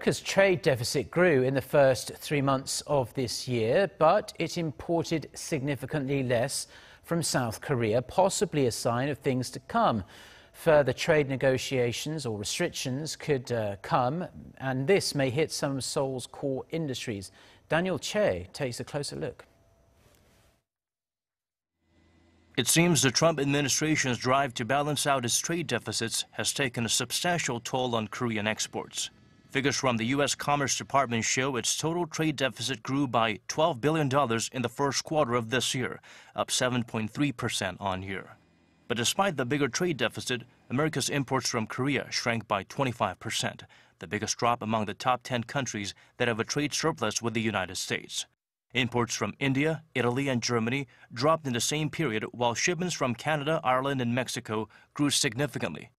America's trade deficit grew in the first 3 months of this year, but it imported significantly less from South Korea, possibly a sign of things to come. Further trade negotiations or restrictions could come, and this may hit some of Seoul's core industries. Daniel Choi takes a closer look. It seems the Trump administration's drive to balance out its trade deficits has taken a substantial toll on Korean exports. Figures from the U.S. Commerce Department show its total trade deficit grew by $12 billion in the first quarter of this year, up 7.3% on year. But despite the bigger trade deficit, America's imports from Korea shrank by 25%, the biggest drop among the top 10 countries that have a trade surplus with the United States. Imports from India, Italy, and Germany dropped in the same period, while shipments from Canada, Ireland, and Mexico grew significantly.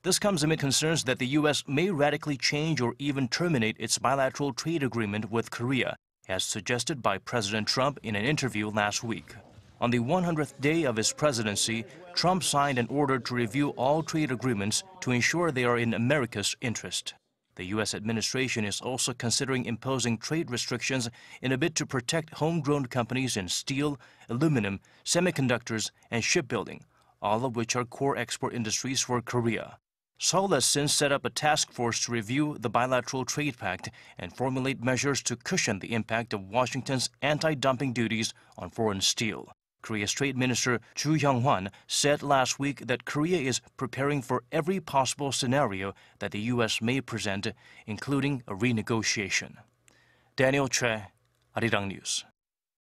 This comes amid concerns that the U.S. may radically change or even terminate its bilateral trade agreement with Korea, as suggested by President Trump in an interview last week. On the 100th day of his presidency, Trump signed an order to review all trade agreements to ensure they are in America's interest. The U.S. administration is also considering imposing trade restrictions in a bid to protect homegrown companies in steel, aluminum, semiconductors, and shipbuilding, all of which are core export industries for Korea. Seoul has since set up a task force to review the bilateral trade pact and formulate measures to cushion the impact of Washington's anti-dumping duties on foreign steel. Korea's Trade Minister Chu Hyung-hwan said last week that Korea is preparing for every possible scenario that the U.S. may present, including a renegotiation. Daniel Choi, Arirang News.